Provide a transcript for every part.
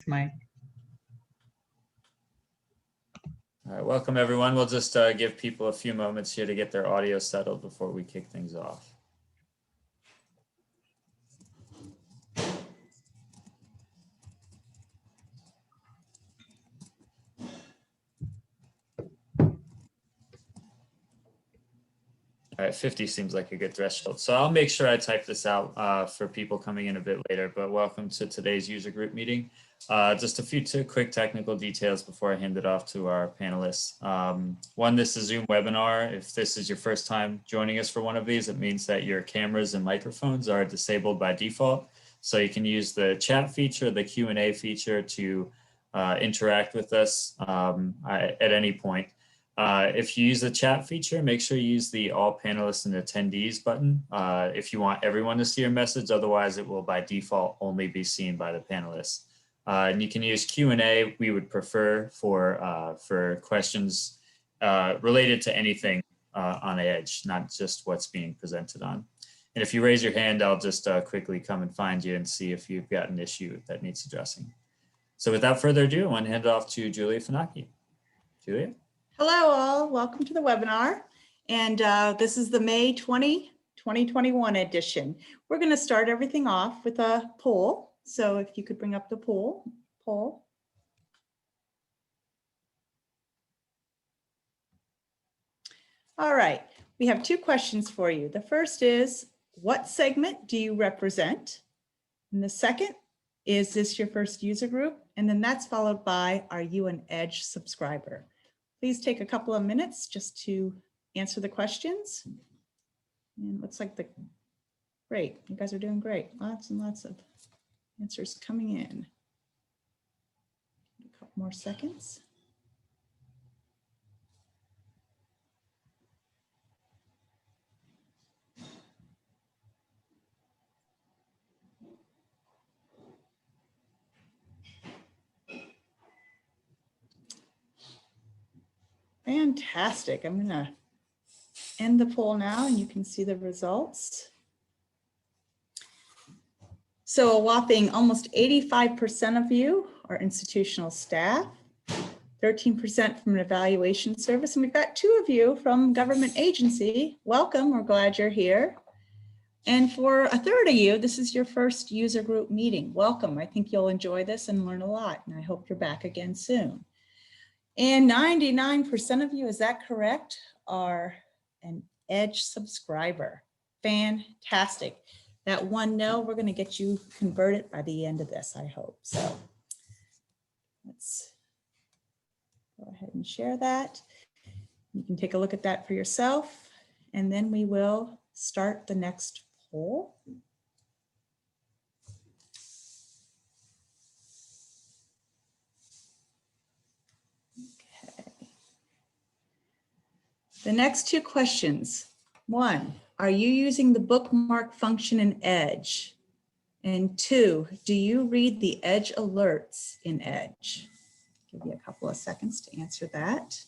Mike. All right, welcome everyone. We'll just give people a few moments here to get their audio settled before we kick things off. All right, 50 seems like a good threshold. So I'll make sure I type this out for people coming in a bit later, but welcome to today's user group meeting. Just a few quick technical details before I hand it off to our panelists. One, this is a Zoom webinar. If this is your first time joining us for one of these, it means that your cameras and microphones are disabled by default. So you can use the chat feature, the Q&A feature to interact with us at any point. If you use the chat feature, make sure you use the all panelists and attendees button if you want everyone to see your message. Otherwise, it will by default only be seen by the panelists. And you can use Q&A. We would prefer for questions related to anything on Edge, not just what's being presented on. And if you raise your hand, I'll just quickly come and find you and see if you've got an issue that needs addressing. So without further ado, I want to hand it off to Julia Finocchi. Julia? Hello all, welcome to the webinar. And this is the May 2021 edition. We're going to start everything off with a poll. So if you could bring up the poll. All right, we have two questions for you. The first is, what segment do you represent? And the second, is this your first user group? And then that's followed by, are you an Edge subscriber? Please take a couple of minutes just to answer the questions. And it looks like great, you guys are doing great. Lots and lots of answers coming in. A couple more seconds. Fantastic. I'm going to end the poll now and you can see the results. So a whopping almost 85% of you are institutional staff, 13% from an evaluation service, and we've got 2 of you from government agency. Welcome, we're glad you're here. And for a third of you, this is your first user group meeting. Welcome, I think you'll enjoy this and learn a lot, and I hope you're back again soon. And 99% of you, is that correct, are an Edge subscriber. Fantastic. That one no, we're going to get you converted by the end of this, I hope. So let's go ahead and share that. You can take a look at that for yourself, and then we will start the next poll. The next 2 questions. 1, are you using the bookmark function in Edge? And 2, do you read the Edge alerts in Edge? Give you a couple of seconds to answer that.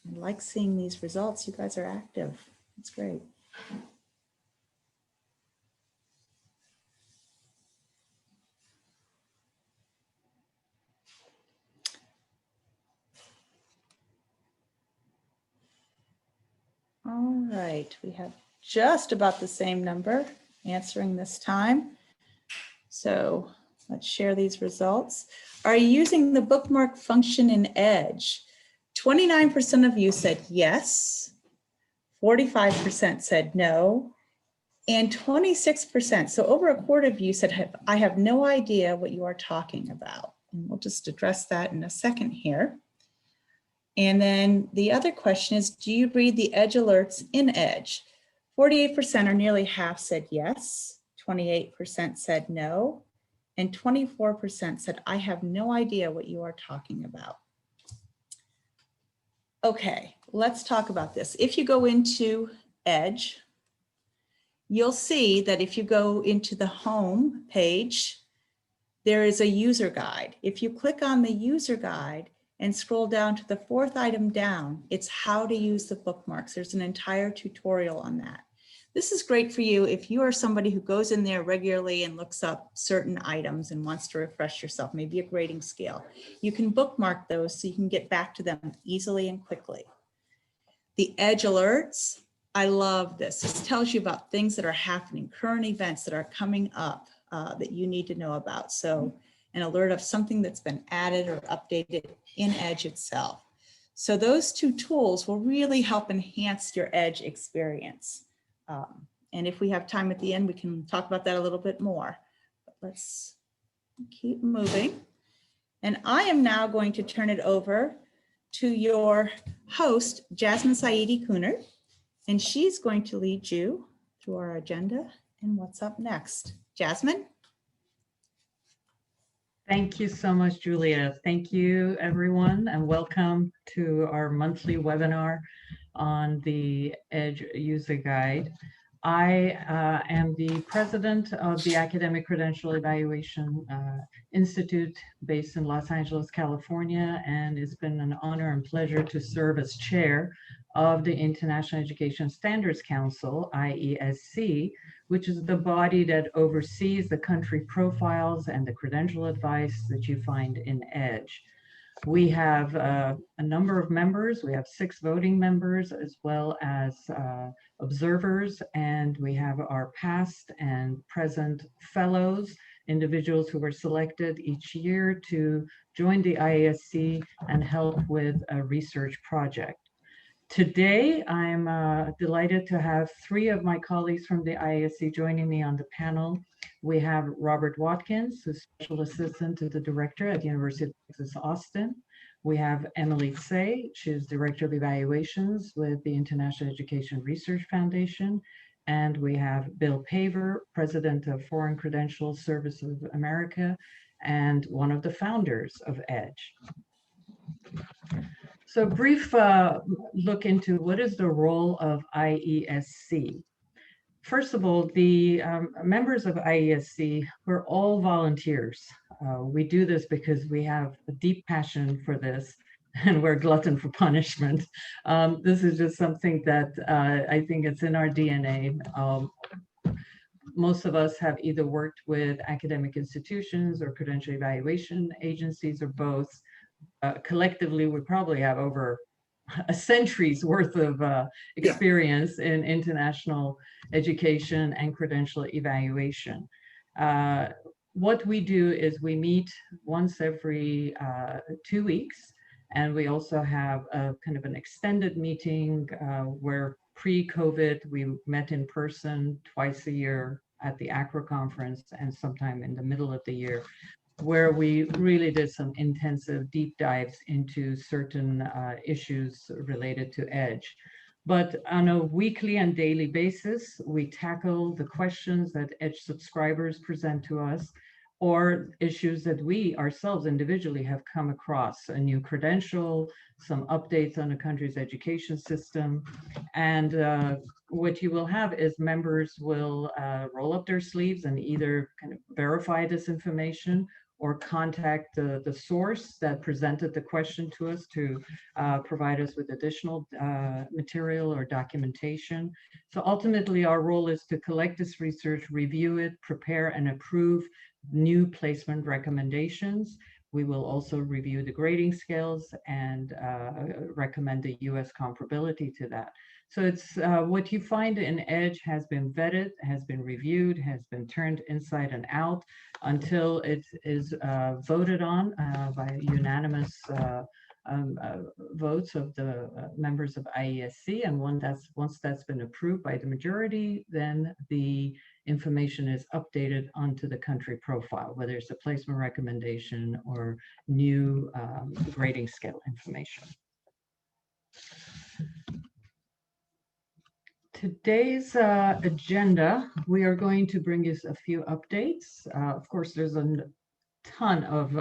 I like seeing these results. You guys are active. That's great. All right, we have just about the same number answering this time. So let's share these results. Are you using the bookmark function in Edge? 29% of you said yes, 45% said no, and 26%, so over a quarter of you said, I have no idea what you are talking about. And we'll just address that in a second here. And then the other question is, do you read the Edge alerts in Edge? 48% or nearly half said yes, 28% said no, and 24% said, I have no idea what you are talking about. Okay, let's talk about this. If you go into Edge, you'll see that if you go into the home page, there is a user guide. If you click on the user guide, and scroll down to the fourth item down. It's how to use the bookmarks. There's an entire tutorial on that. This is great for you if you are somebody who goes in there regularly and looks up certain items and wants to refresh yourself, maybe a grading scale. You can bookmark those so you can get back to them easily and quickly. The Edge alerts, I love this. This tells you about things that are happening, current events that are coming up that you need to know about. So an alert of something that's been added or updated in Edge itself. So those two tools will really help enhance your Edge experience. And if we have time at the end, we can talk about that a little bit more. But let's keep moving. And I am now going to turn it over to your host, Jasmine Saidi-Cooner, and she's going to lead you through our agenda and what's up next. Jasmine? Thank you so much, Julia. Thank you, everyone, and welcome to our monthly webinar on the Edge User Guide. I am the president of the Academic Credential Evaluation Institute based in Los Angeles, California, and it's been an honor and pleasure to serve as chair of the International Education Standards Council, IESC, which is the body that oversees the country profiles and the credential advice that you find in Edge. We have a number of members. We have 6 voting members as well as observers, and we have our past and present fellows, individuals who were selected each year to join the IESC and help with a research project. Today, I'm delighted to have 3 of my colleagues from the IESC joining me on the panel. We have Robert Watkins, who's Special Assistant to the Director at the University of Texas, Austin. We have Emily Tsay, she's Director of Evaluations with the International Education Research Foundation. And we have Bill Paver, President of Foreign Credential Services of America, and one of the founders of Edge. So a brief look into what is the role of IESC. First of all, the members of IESC, we're all volunteers. We do this because we have a deep passion for this and we're glutton for punishment. This is just something that I think it's in our DNA. Most of us have either worked with academic institutions or credential evaluation agencies or both. Collectively, we probably have over a century's worth of experience in international education and credential evaluation. What we do is we meet once every 2 weeks, and we also have a kind of an extended meeting where pre-COVID we met in person twice a year at the ACRA conference and sometime in the middle of the year, where we really did some intensive deep dives into certain issues related to Edge. But on a weekly and daily basis, we tackle the questions that Edge subscribers present to us or issues that we ourselves individually have come across, a new credential, some updates on a country's education system. And what you will have is members will roll up their sleeves and either kind of verify this information or contact the source that presented the question to us to provide us with additional material or documentation. So ultimately, our role is to collect this research, review it, prepare and approve new placement recommendations. We will also review the grading scales and recommend the US comparability to that. So it's what you find in Edge has been vetted, has been reviewed, has been turned inside and out until it is voted on by unanimous votes of the members of IESC. And once that's been approved by the majority, then the information is updated onto the country profile, whether it's a placement recommendation or new grading scale information. Today's agenda, we are going to bring you a few updates. Of course, there's a ton of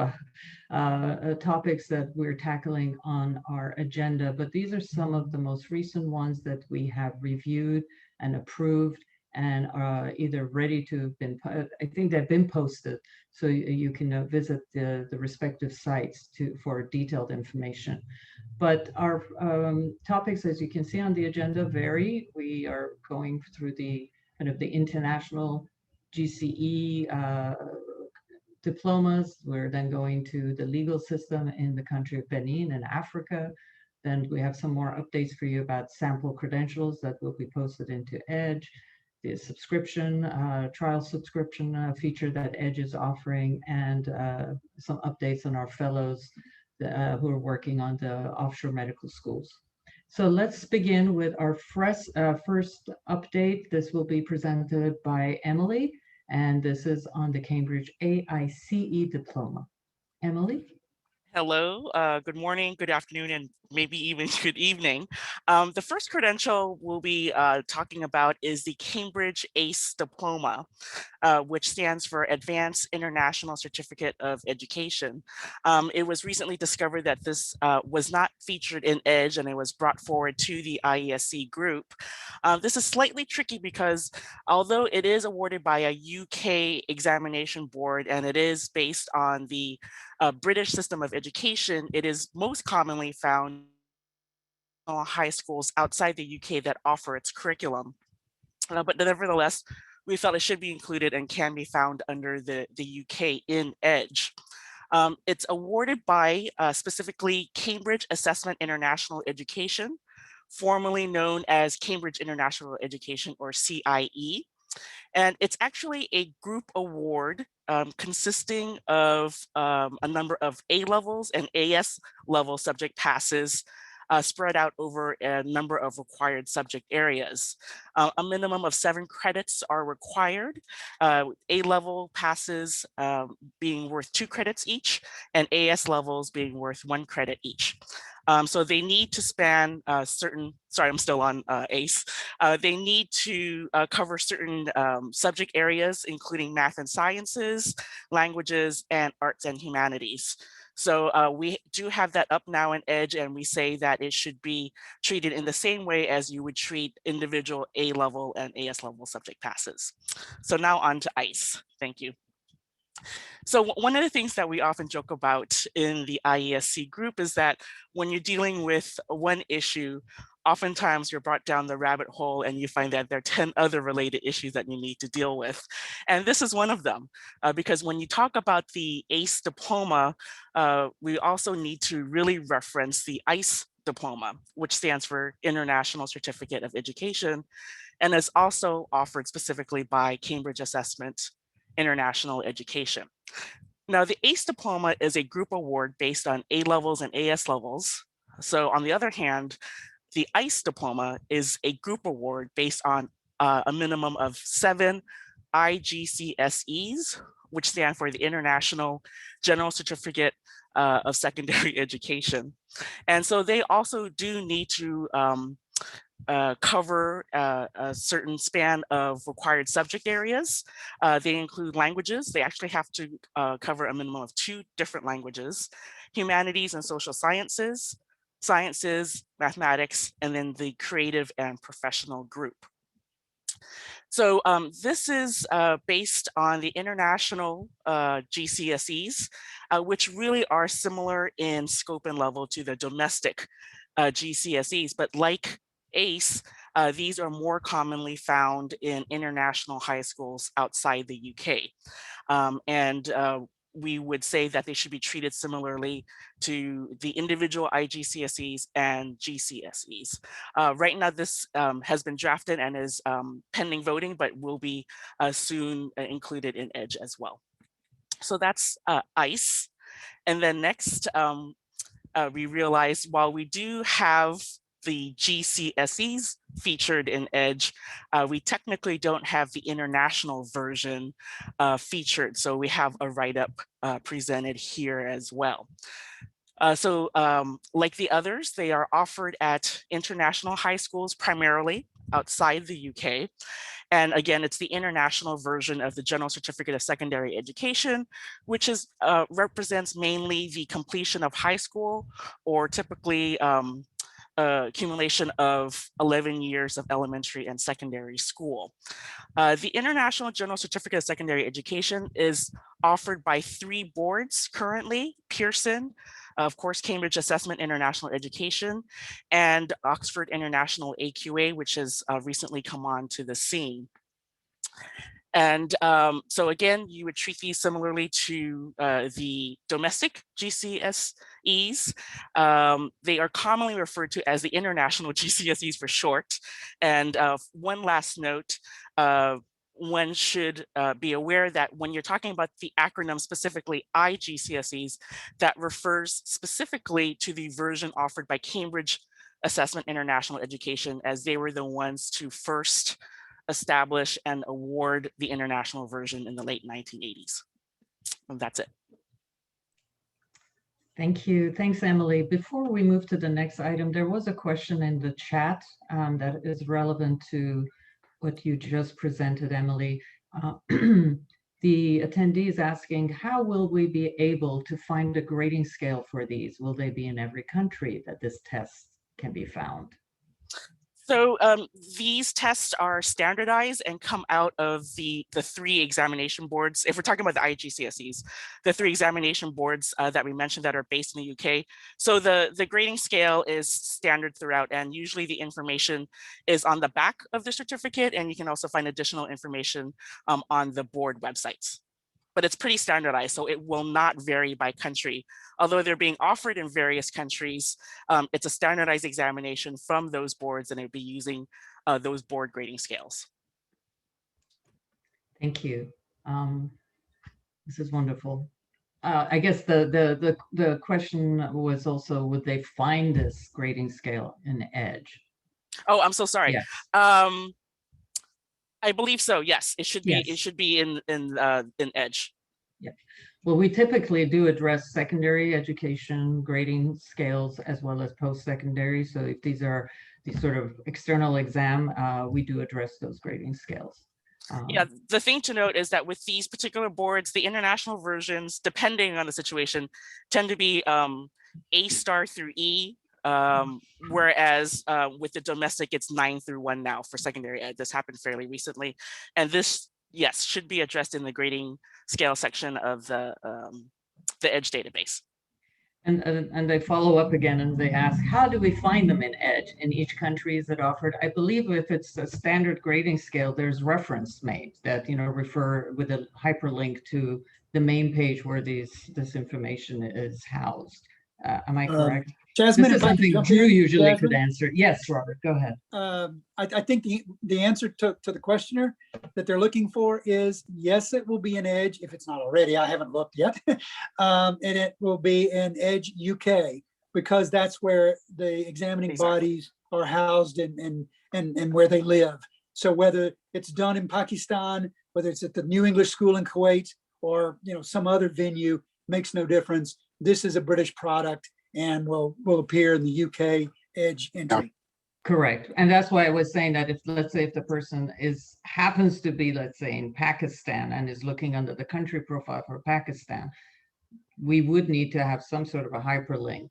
topics that we're tackling on our agenda, but these are some of the most recent ones that we have reviewed and approved and are either ready to have been, I think they've been posted, so you can visit the respective sites for detailed information. But our topics, as you can see on the agenda, vary. We are going through the kind of the international GCE diplomas. We're then going to the legal system in the country of Benin in Africa. Then we have some more updates for you about sample credentials that will be posted into EDGE, the subscription, trial subscription feature that EDGE is offering, and some updates on our fellows who are working on the offshore medical schools. So let's begin with our first update. This will be presented by Emily, and this is on the Cambridge AICE diploma. Emily? Hello, good morning, good afternoon, and maybe even good evening. The first credential we'll be talking about is the Cambridge AICE Diploma, which stands for Advanced International Certificate of Education. It was recently discovered that this was not featured in EDGE, and it was brought forward to the IESC group. This is slightly tricky because although it is awarded by a UK examination board and it is based on the British system of education, it is most commonly found in high schools outside the UK that offer its curriculum. But nevertheless, we felt it should be included and can be found under the UK in EDGE. It's awarded by specifically Cambridge Assessment International Education, formerly known as Cambridge International Education, or CIE. And it's actually a group award consisting of a number of A-levels and AS level subject passes spread out over a number of required subject areas. A minimum of 7 credits are required, A-level passes being worth 2 credits each, and AS levels being worth 1 credit each. So they need to span certain, sorry, I'm still on ACE. They need to cover certain subject areas, including math and sciences, languages, and arts and humanities. So we do have that up now in EDGE, and we say that it should be treated in the same way as you would treat individual A-level and AS level subject passes. So now on to ICE. Thank you. So one of the things that we often joke about in the IESC group is that when you're dealing with one issue, oftentimes you're brought down the rabbit hole and you find that there are 10 other related issues that you need to deal with. And this is one of them, because when you talk about the ACE diploma, we also need to really reference the ICE diploma, which stands for International Certificate of Education, and is also offered specifically by Cambridge Assessment International Education. Now, the ACE diploma is a group award based on A-levels and AS levels. So on the other hand, the ICE diploma is a group award based on a minimum of 7 IGCSEs, which stand for the International General Certificate of Secondary Education. And so they also do need to cover a certain span of required subject areas. They include languages. They actually have to cover a minimum of 2 different languages, humanities and social sciences, mathematics, and then the creative and professional group. So this is based on the international GCSEs, which really are similar in scope and level to the domestic GCSEs, but like ACE, these are more commonly found in international high schools outside the UK. And we would say that they should be treated similarly to the individual IGCSEs and GCSEs. Right now, this has been drafted and is pending voting, but will be soon included in EDGE as well. So that's ICE. And then next, we realized while we do have the GCSEs featured in EDGE, we technically don't have the international version featured. So we have a write-up presented here as well. So like the others, they are offered at international high schools, primarily outside the UK. And again, it's the international version of the General Certificate of Secondary Education, which is represents mainly the completion of high school, or typically accumulation of 11 years of elementary and secondary school. The International General Certificate of Secondary Education is offered by 3 boards currently: Pearson, of course, Cambridge Assessment International Education, and Oxford International AQA, which has recently come on to the scene. And so again, you would treat these similarly to the domestic GCSEs. They are commonly referred to as the international GCSEs for short. And one last note, one should be aware that when you're talking about the acronym specifically IGCSEs, that refers specifically to the version offered by Cambridge Assessment International Education, as they were the ones to first establish and award the international version in the late 1980s. And that's it. Thank you. Thanks, Emily. Before we move to the next item, there was a question in the chat that is relevant to what you just presented, Emily. The attendee is asking, how will we be able to find a grading scale for these? Will they be in every country that this test can be found? So these tests are standardized and come out of the 3 examination boards. If we're talking about the IGCSEs, the 3 examination boards that we mentioned that are based in the UK. So the grading scale is standard throughout, and usually the information is on the back of the certificate, and you can also find additional information on the board websites. But it's pretty standardized, so it will not vary by country. Although they're being offered in various countries, it's a standardized examination from those boards, and it'd be using those board grading scales. Thank you. This is wonderful. I guess the question was also, would they find this grading scale in EDGE? Oh, I'm so sorry. Yes. I believe so. Yes, it should be. Yes. It should be in EDGE. Yeah. Well, we typically do address secondary education grading scales as well as post-secondary. So if these are the sort of external exam, we do address those grading scales. Yeah, the thing to note is that with these particular boards, the international versions, depending on the situation, tend to be A star through E. Whereas with the domestic, it's 9 through 1 now for secondary ed. This happened fairly recently. And this, yes, should be addressed in the grading scale section of the EDGE database. And they follow up again and they ask, how do we find them in EDGE? In each country is it offered? I believe if it's a standard grading scale, there's reference made that, you know, refer with a hyperlink to the main page where this information is housed. Am I correct? Jasmine, this is something Drew usually could answer. Yes, Robert, go ahead. I think the answer to the questioner that they're looking for is, yes, it will be in EDGE if it's not already. I haven't looked yet. And it will be in EDGE UK, because that's where the examining bodies are housed and where they live. So whether it's done in Pakistan, whether it's at the New English School in Kuwait, or some other venue, makes no difference. This is a British product and will appear in the UK EDGE entry. Correct. And that's why I was saying that if, let's say, if the person happens to be, let's say, in Pakistan and is looking under the country profile for Pakistan, we would need to have some sort of a hyperlink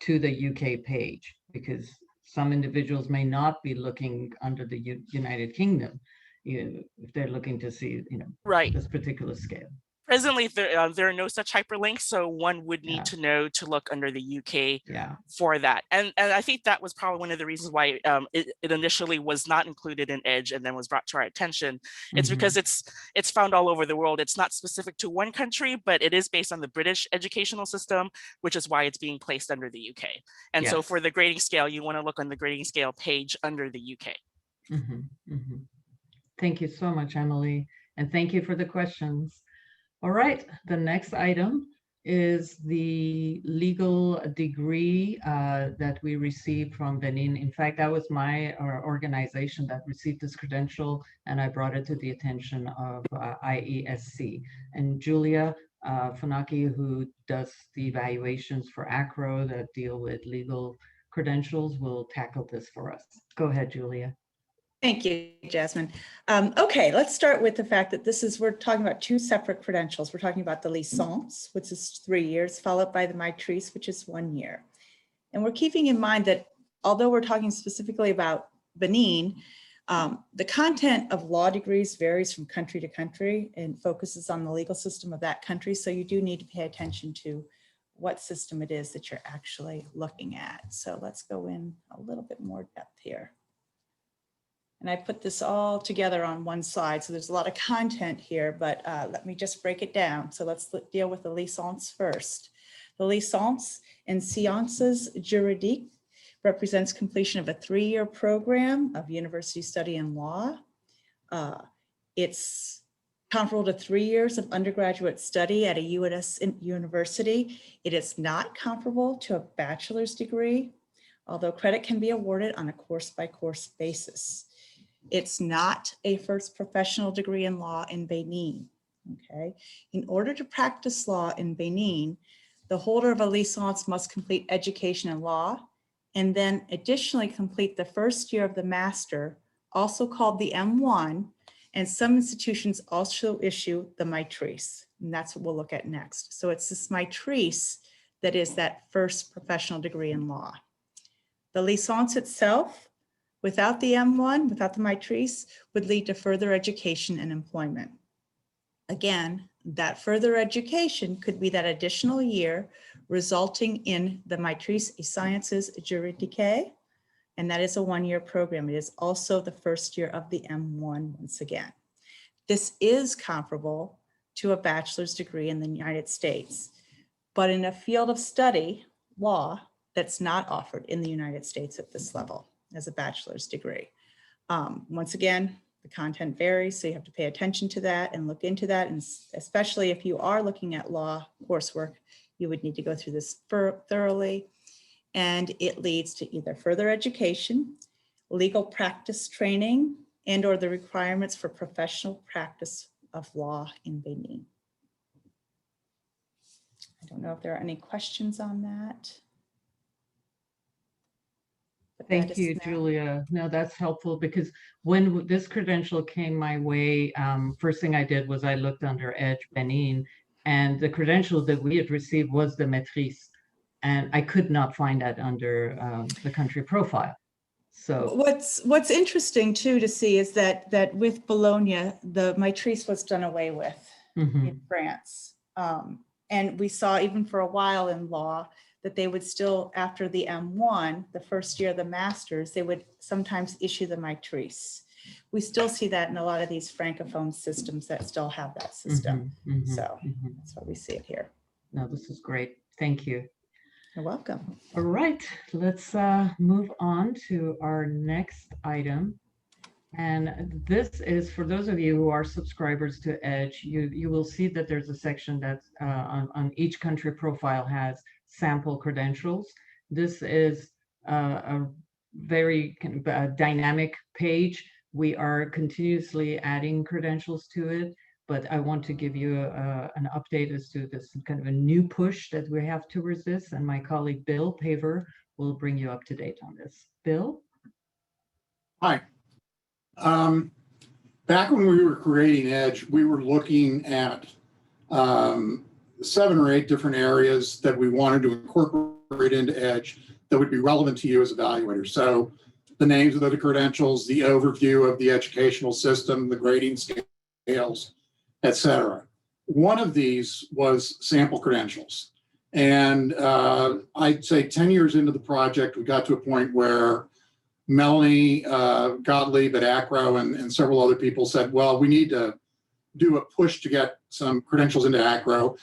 to the UK page, because some individuals may not be looking under the United Kingdom, if they're looking to see, right, this particular scale. Presently, there are no such hyperlinks, so one would need to know to look under the UK for that. And I think that was probably one of the reasons why it initially was not included in EDGE and then was brought to our attention. It's because it's found all over the world. It's not specific to one country, but it is based on the British educational system, which is why it's being placed under the UK. And so for the grading scale, you want to look on the grading scale page under the UK. Thank you so much, Emily. And thank you for the questions. All right, the next item is the legal degree that we received from Benin. In fact, that was my organization that received this credential, and I brought it to the attention of IESC. And Julia Funaki, who does the evaluations for ACRO that deal with legal credentials, will tackle this for us. Go ahead, Julia. Thank you, Jasmine. Okay, let's start with the fact that we're talking about 2 separate credentials. We're talking about the licence, which is 3 years, followed by the maîtrise, which is 1 year. And we're keeping in mind that although we're talking specifically about Benin, the content of law degrees varies from country to country and focuses on the legal system of that country. So you do need to pay attention to what system it is that you're actually looking at. So let's go in a little bit more depth here. And I put this all together on one slide. So there's a lot of content here, but let me just break it down. So let's deal with the licence first. The licence in sciences juridiques represents completion of a 3-year program of university study in law. It's comparable to 3 years of undergraduate study at a U.S. university. It is not comparable to a bachelor's degree, although credit can be awarded on a course-by-course basis. It's not a first professional degree in law in Benin, okay? In order to practice law in Benin, the holder of a licence must complete education in law and then additionally complete the first year of the master, also called the M1, and some institutions also issue the maîtrise, and that's what we'll look at next. So it's this maîtrise that is that first professional degree in law. The licence itself, without the M1, without the maîtrise, would lead to further education and employment. Again, that further education could be that additional year resulting in the maîtrise in sciences juridiques, and that is a 1-year program. It is also the first year of the M1 once again. This is comparable to a bachelor's degree in the United States, but in a field of study, law, that's not offered in the United States at this level as a bachelor's degree. Once again, the content varies, so you have to pay attention to that and look into that. And especially if you are looking at law coursework, you would need to go through this thoroughly. And it leads to either further education, legal practice training, and or the requirements for professional practice of law in Benin. I don't know if there are any questions on that. Thank you, Julia. No, that's helpful because when this credential came my way, first thing I did was I looked under Edge Benin, and the credential that we had received was the maîtrise, and I could not find that under the country profile. So what's interesting too to see is that with Bologna, the maîtrise was done away with in France, and we saw even for a while in law that they would still, after the M1, the first year of the master's, they would sometimes issue the maîtrise. We still see that in a lot of these Francophone systems that still have that system. So that's why we see it here. No, this is great. Thank you. You're welcome. All right, let's move on to our next item. And this is for those of you who are subscribers to Edge, you will see that there's a section that's on each country profile has sample credentials. This is a very dynamic page. We are continuously adding credentials to it, but I want to give you an update as to this kind of a new push that we have towards this, and my colleague Bill Paver will bring you up to date on this. Bill? Hi. Back when we were creating Edge, we were looking at 7 or 8 different areas that we wanted to incorporate into Edge that would be relevant to you as evaluators. So the names of the credentials, the overview of the educational system, the grading scales, etc. One of these was sample credentials. And I'd say 10 years into the project, we got to a point where Melanie Gottlieb at ACRO and several other people said, well, we need to do a push to get some credentials into ACRO.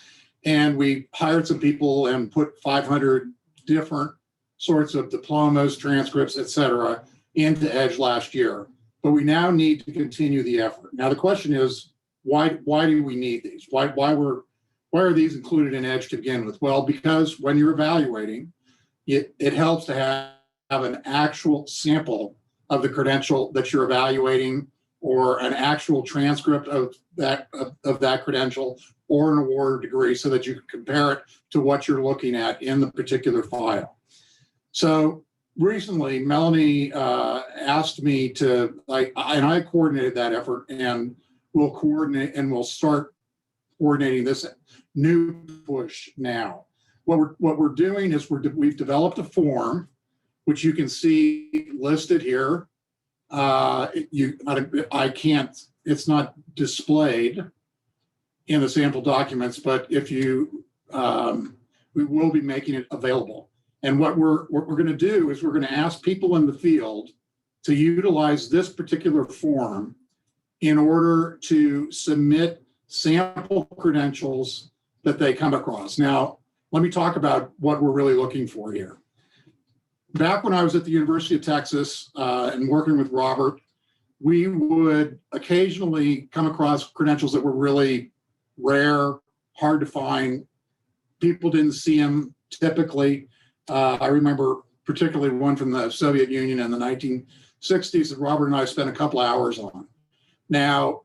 And we hired some people and put 500 different sorts of diplomas, transcripts, et cetera, into Edge last year. But we now need to continue the effort. Now, the question is, why do we need these? Why are these included in Edge to begin with? Well, because when you're evaluating, it helps to have an actual sample of the credential that you're evaluating, or an actual transcript of that credential, or an award degree, so that you can compare it to what you're looking at in the particular file. So recently, Melanie asked me to, and I coordinated that effort, and we'll start coordinating this new push now. What we're doing is we've developed a form which you can see listed here. I can't, it's not displayed in the sample documents, but if you, we will be making it available. And what we're going to do is we're going to ask people in the field to utilize this particular form in order to submit sample credentials that they come across. Now, let me talk about what we're really looking for here. Back when I was at the University of Texas and working with Robert, we would occasionally come across credentials that were really rare, hard to find. People didn't see them typically. I remember particularly one from the Soviet Union in the 1960s that Robert and I spent a couple hours on. Now,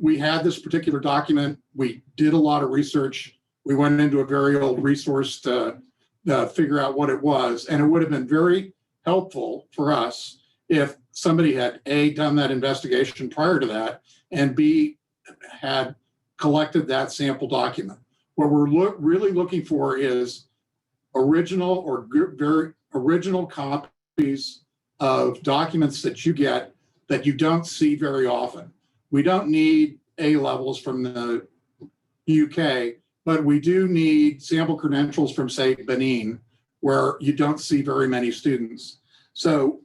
we had this particular document. We did a lot of research. We went into a very old resource to figure out what it was. And it would have been very helpful for us if somebody had A, done that investigation prior to that, and B, had collected that sample document. What we're really looking for is original or very original copies of documents that you get that you don't see very often. We don't need A levels from the UK, but we do need sample credentials from, say, Benin, where you don't see very many students. So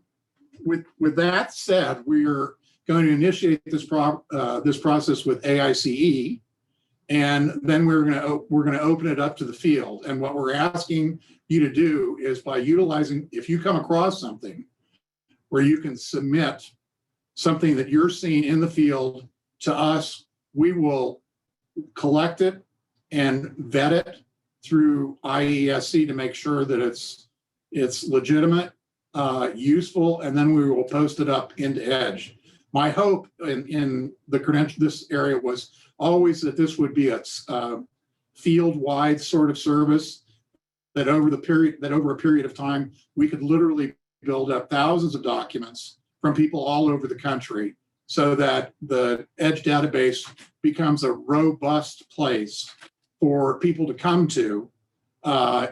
with that said, we are going to initiate this process with AICE, and then we're going to open it up to the field. And what we're asking you to do is, by utilizing, if you come across something where you can submit something that you're seeing in the field to us, we will collect it and vet it through IESC to make sure that it's legitimate, useful, and then we will post it up into EDGE. My hope in the credential, this area, was always that this would be a field-wide sort of service, that over a period of time, we could literally build up thousands of documents from people all over the country, so that the EDGE database becomes a robust place for people to come to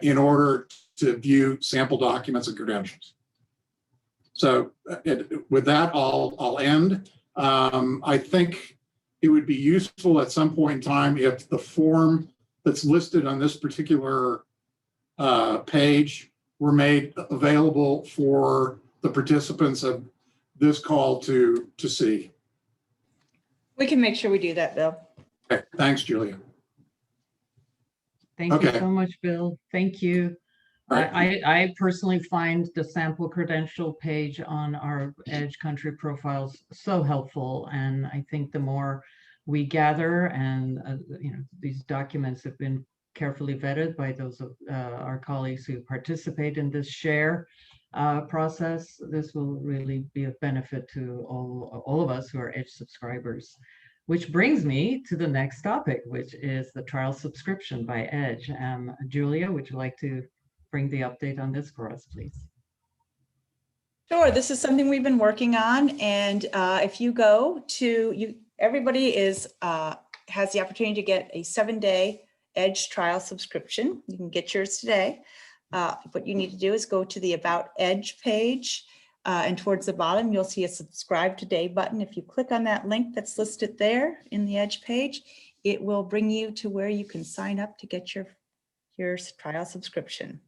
in order to view sample documents and credentials. So with that, I'll end. I think it would be useful at some point in time if the form that's listed on this particular page were made available for the participants of this call to see. We can make sure we do that, Bill. Okay, thanks, Julia. Thank you Okay. so much, Bill. Thank you. All right. I personally find the sample credential page on our EDGE country profiles so helpful. And I think the more we gather, and these documents have been carefully vetted by those of our colleagues who participate in this share process, this will really be of benefit to all of us who are EDGE subscribers. Which brings me to the next topic, which is the trial subscription by EDGE. Julia, would you like to bring the update on this for us, please? Sure, this is something we've been working on, and if you go to, everybody has the opportunity to get a 7-day EDGE trial subscription. You can get yours today. What you need to do is go to the About EDGE page, and towards the bottom, you'll see a Subscribe Today button. If you click on that link that's listed there in the EDGE page, it will bring you to where you can sign up to get your trial subscription.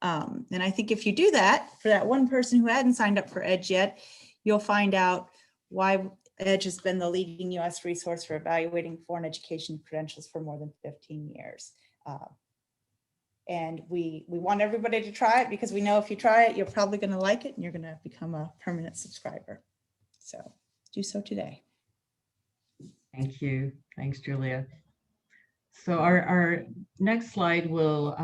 And I think if you do that, for that one person who hadn't signed up for EDGE yet, you'll find out why EDGE has been the leading U.S. resource for evaluating foreign education credentials for more than 15 years. And we want everybody to try it, because we know if you try it, you're probably going to like it and you're going to become a permanent subscriber. So do so today. Thank you. Thanks, Julia. So our next slide will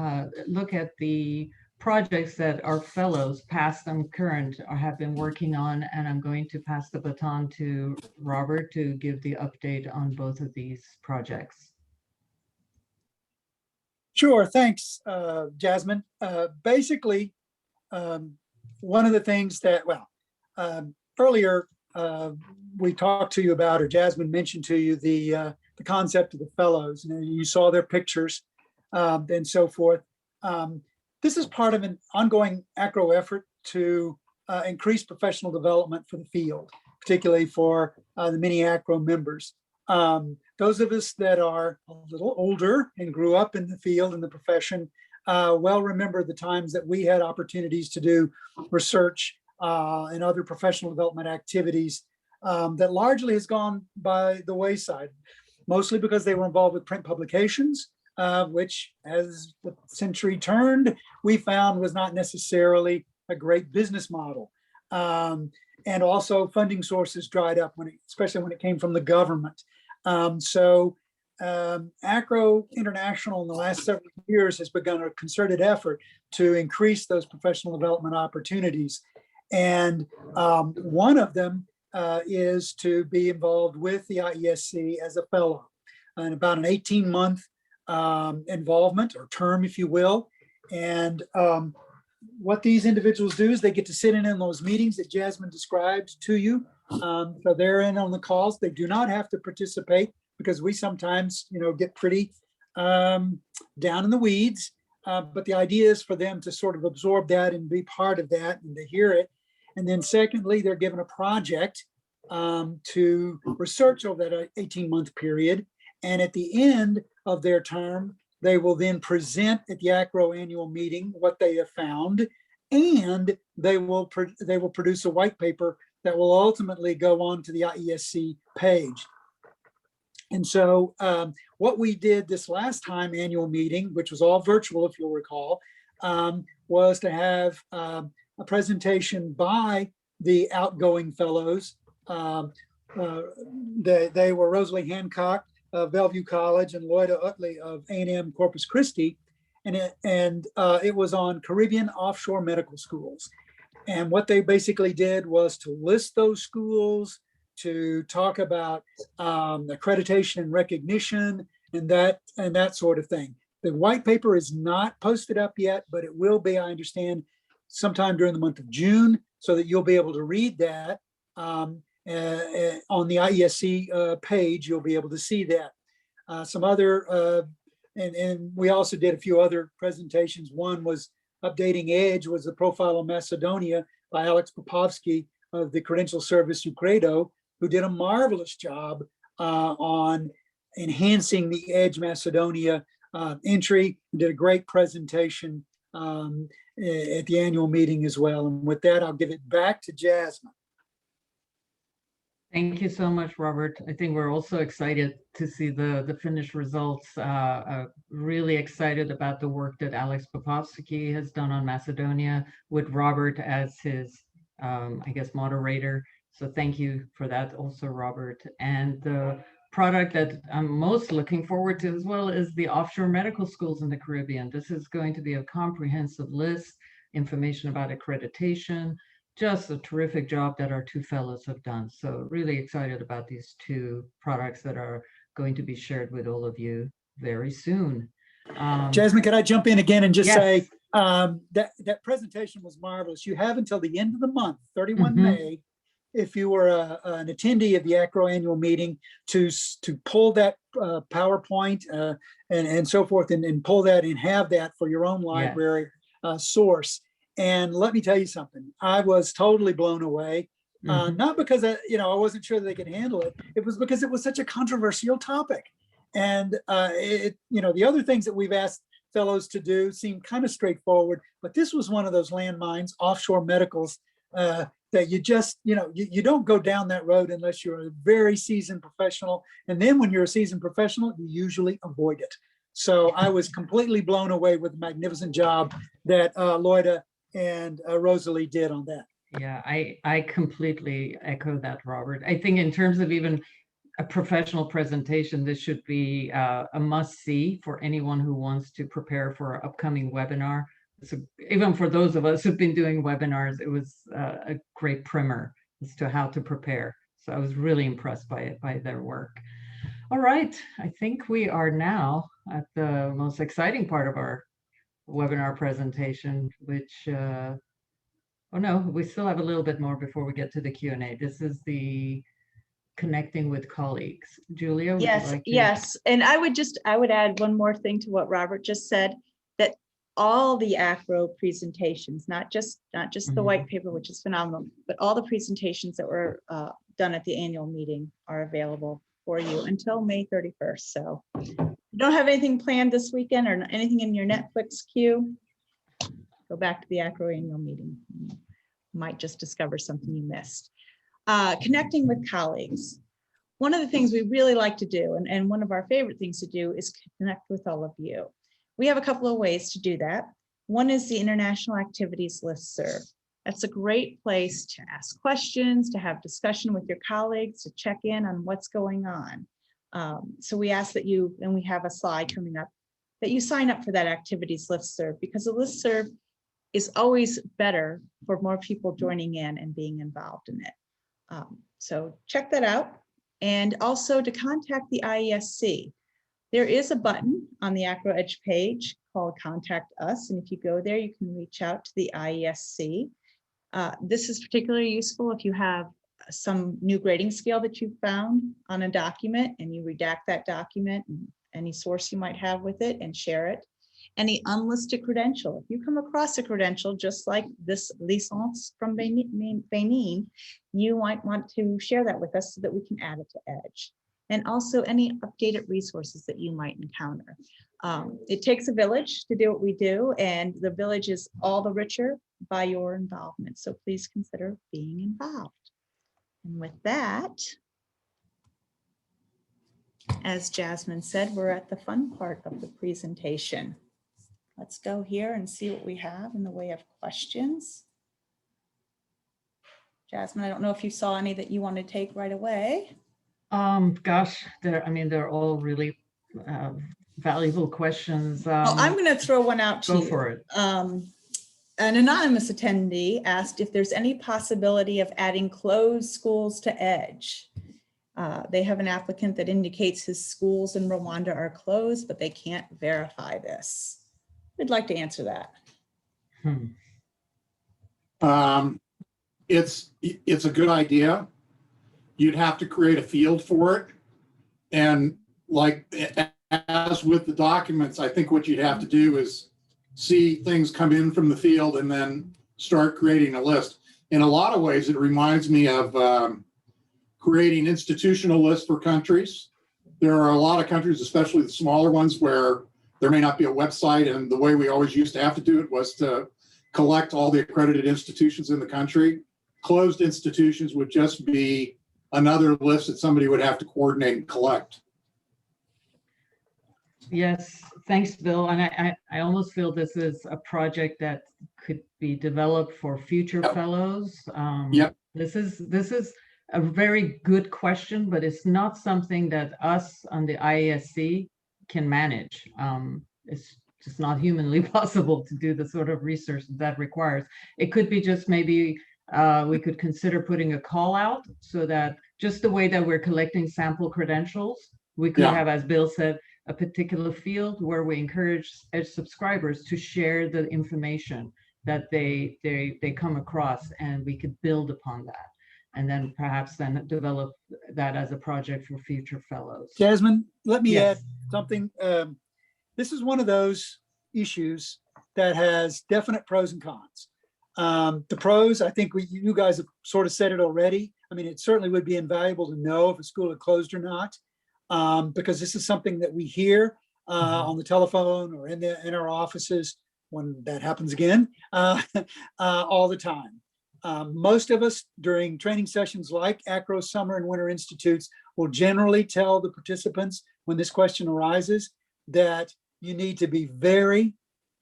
look at the projects that our fellows, past and current, have been working on, and I'm going to pass the baton to Robert to give the update on both of these projects. Sure, thanks, Jasmine. Basically, one of the things that, earlier we talked to you about, or Jasmine mentioned to you, the concept of the fellows, and you saw their pictures and so forth. This is part of an ongoing ACRO effort to increase professional development for the field, particularly for the many ACRO members. Those of us that are a little older and grew up in the field and the profession well remember the times that we had opportunities to do research and other professional development activities that largely has gone by the wayside, mostly because they were involved with print publications, which as the century turned, we found was not necessarily a great business model. And also funding sources dried up, especially when it came from the government. ACRO International in the last several years has begun a concerted effort to increase those professional development opportunities. And one of them is to be involved with the IESC as a fellow, and about an 18-month involvement or term, if you will. And what these individuals do is they get to sit in those meetings that Jasmine described to you. So they're in on the calls. They do not have to participate because we sometimes, get pretty down in the weeds. But the idea is for them to sort of absorb that and be part of that and to hear it. And then secondly, they're given a project to research over that 18-month period. And at the end of their term, they will then present at the ACRO annual meeting what they have found, and they will produce a white paper that will ultimately go on to the IESC page. And so what we did this last time annual meeting, which was all virtual, if you'll recall, was to have a presentation by the outgoing fellows. They were Rosalie Hancock of Bellevue College and Loida Utley of A&M Corpus Christi. And it was on Caribbean offshore medical schools. And what they basically did was to list those schools, to talk about accreditation and recognition and that sort of thing. The white paper is not posted up yet, but it will be, I understand, sometime during the month of June, so that you'll be able to read that on the IESC page. You'll be able to see that. Some other, and we also did a few other presentations. One was Updating Edge, was the profile of Macedonia by Alex Popovsky of the Credential Service Ucredo, who did a marvelous job on enhancing the Edge Macedonia entry, and did a great presentation at the annual meeting as well. And with that, I'll give it back to Jasmine. Thank you so much, Robert. I think we're also excited to see the finished results. Really excited about the work that Alex Popovsky has done on Macedonia with Robert as his, I guess, moderator. So thank you for that also, Robert. And the product that I'm most looking forward to as well is the offshore medical schools in the Caribbean. This is going to be a comprehensive list, information about accreditation, just a terrific job that our two fellows have done. So really excited about these two products that are going to be shared with all of you very soon. Jasmine, can I jump in again and just yes. say that presentation was marvelous. You have until the end of the month, 31 May, if you were an attendee of the ACRO annual meeting, to pull that PowerPoint and so forth, and pull that and have that for your own library source. And let me tell you something, I was totally blown away. Not because I wasn't sure that they could handle it. It was because it was such a controversial topic. And the other things that we've asked fellows to do seem kind of straightforward, but this was one of those landmines, offshore medicals, that you just, you don't go down that road unless you're a very seasoned professional. And then when you're a seasoned professional, you usually avoid it. So I was completely blown away with the magnificent job that Loida and Rosalie did on that. Yeah, I completely echo that, Robert. I think in terms of even a professional presentation, this should be a must-see for anyone who wants to prepare for our upcoming webinar. So even for those of us who've been doing webinars, it was a great primer as to how to prepare. So I was really impressed by their work. All right, I think we are now at the most exciting part of our webinar presentation, which, oh no, we still have a little bit more before we get to the Q&A. This is the connecting with colleagues. Julia, would you like to? Yes. And I would add one more thing to what Robert just said, that all the ACRO presentations, not just the white paper, which is phenomenal, but all the presentations that were done at the annual meeting are available for you until May 31st. So if you don't have anything planned this weekend or anything in your Netflix queue, go back to the ACRO annual meeting. You might just discover something you missed. Connecting with colleagues. One of the things we really like to do, and one of our favorite things to do, is connect with all of you. We have a couple of ways to do that. One is the International Activities Listserv. That's a great place to ask questions, to have discussion with your colleagues, to check in on what's going on. So we ask that you, and we have a slide coming up, that you sign up for that activities listserv, because the listserv is always better for more people joining in and being involved in it. So check that out. And also to contact the IESC. There is a button on the ACRO Edge page called Contact Us. And if you go there, you can reach out to the IESC. This is particularly useful if you have some new grading scale that you found on a document and you redact that document and any source you might have with it and share it. Any unlisted credential. If you come across a credential just like this licence from Benin, you might want to share that with us so that we can add it to Edge. And also any updated resources that you might encounter. It takes a village to do what we do, and the village is all the richer by your involvement. So please consider being involved. And with that, as Jasmine said, we're at the fun part of the presentation. Let's go here and see what we have in the way of questions. Jasmine, I don't know if you saw any that you want to take right away. Gosh, they're all really valuable questions. I'm going to throw one out to you. Go for it. An anonymous attendee asked if there's any possibility of adding closed schools to Edge. They have an applicant that indicates his schools in Rwanda are closed, but they can't verify this. We'd like to answer that. It's a good idea. You'd have to create a field for it. And like, as with the documents, I think what you'd have to do is see things come in from the field and then start creating a list. In a lot of ways, it reminds me of creating institutional lists for countries. There are a lot of countries, especially the smaller ones, where there may not be a website, and the way we always used to have to do it was to collect all the accredited institutions in the country. Closed institutions would just be another list that somebody would have to coordinate and collect. Yes, thanks, Bill. And I almost feel this is a project that could be developed for future fellows. This is a very good question, but it's not something that us on the IESC can manage. It's just not humanly possible to do the sort of research that requires. It could be just maybe we could consider putting a call out so that just the way that we're collecting sample credentials, we could have, as Bill said, a particular field where we encourage Edge subscribers to share the information that they come across, and we could build upon that. And then perhaps then develop that as a project for future fellows. Jasmine, let me add something. This is one of those issues that has definite pros and cons. The pros, I think you guys have sort of said it already. I mean, it certainly would be invaluable to know if a school had closed or not, because this is something that we hear on the telephone or in our offices when that happens again all the time. Most of us during training sessions like ACRO Summer and Winter Institutes will generally tell the participants when this question arises that you need to be very,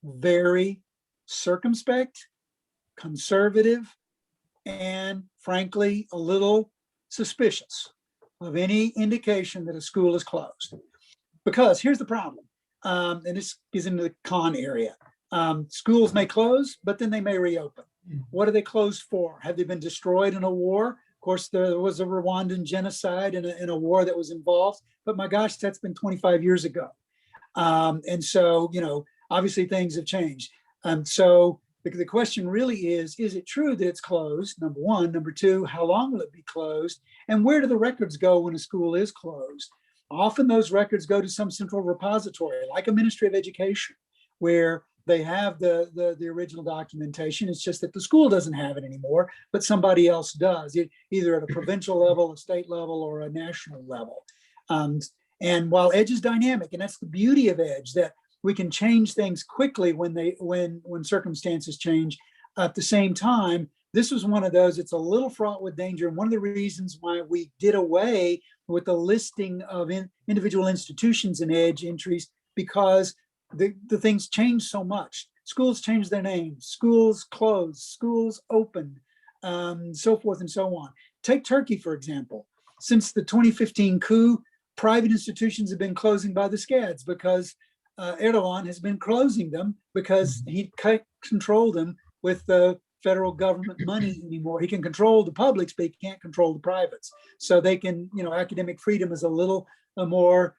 very circumspect, conservative, and frankly, a little suspicious of any indication that a school is closed. Because here's the problem, and this is in the con area. Schools may close, but then they may reopen. What are they closed for? Have they been destroyed in a war? Of course, there was a Rwandan genocide in a war that was involved, but my gosh, that's been 25 years ago. And so, obviously things have changed. So the question really is it true that it's closed? Number one. Number two, how long will it be closed? And where do the records go when a school is closed? Often those records go to some central repository, like a Ministry of Education, where They have the original documentation. It's just that the school doesn't have it anymore, but somebody else does, either at a provincial level, a state level, or a national level. And while EDGE is dynamic, and that's the beauty of EDGE, that we can change things quickly when circumstances change. At the same time, this was one of those, it's a little fraught with danger. And one of the reasons why we did away with the listing of individual institutions in EDGE entries, because the things change so much. Schools change their names, schools close, schools open, so forth and so on. Take Turkey, for example. Since the 2015 coup, private institutions have been closing by the scads because Erdogan has been closing them because he can't control them with the federal government money anymore. He can control the publics, but he can't control the privates. So they can, academic freedom is a little more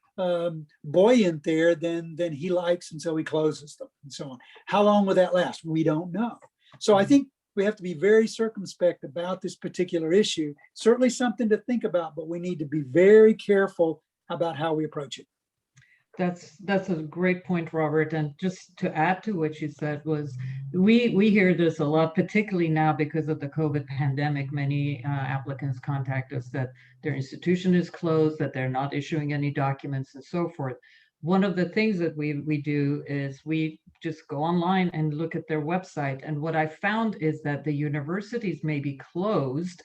buoyant there than he likes, and so he closes them and so on. How long will that last? We don't know. So I think we have to be very circumspect about this particular issue. Certainly something to think about, but we need to be very careful about how we approach it. That's a great point, Robert. And just to add to what you said was, we hear this a lot, particularly now because of the COVID pandemic. Many applicants contact us that their institution is closed, that they're not issuing any documents and so forth. One of the things that we do is we just go online and look at their website. And what I found is that the universities may be closed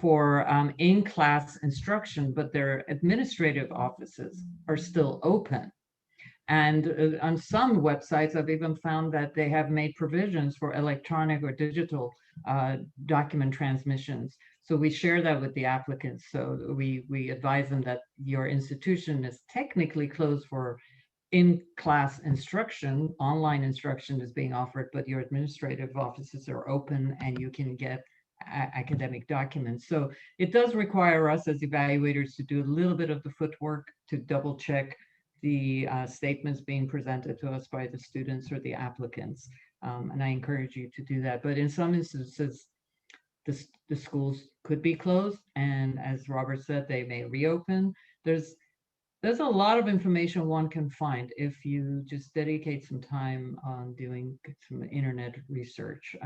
for in-class instruction, but their administrative offices are still open. And on some websites, I've even found that they have made provisions for electronic or digital document transmissions. So we share that with the applicants. So we advise them that your institution is technically closed for in-class instruction, online instruction is being offered, but your administrative offices are open and you can get academic documents. So it does require us as evaluators to do a little bit of the footwork to double check the statements being presented to us by the students or the applicants. And I encourage you to do that. But in some instances, the schools could be closed. And as Robert said, they may reopen. There's a lot of information one can find if you just dedicate some time on doing some internet research.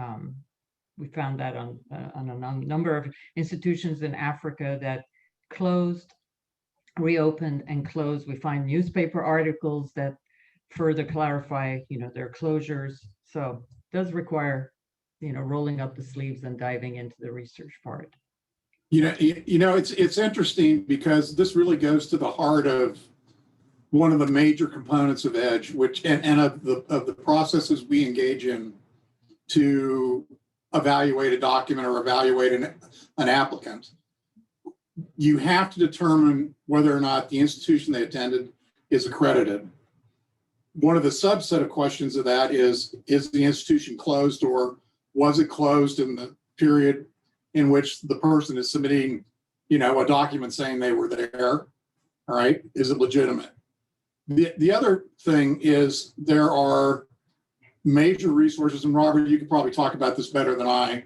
We found that on a number of institutions in Africa that closed, reopened, and closed. We find newspaper articles that further clarify, their closures. So it does require, rolling up the sleeves and diving into the research part. It's interesting because this really goes to the heart of one of the major components of EDGE, which and of the processes we engage in to evaluate a document or evaluate an applicant. You have to determine whether or not the institution they attended is accredited. One of the subset of questions of that is the institution closed, or was it closed in the period in which the person is submitting, a document saying they were there? All right, is it legitimate? The other thing is there are major resources, and Robert, you could probably talk about this better than I,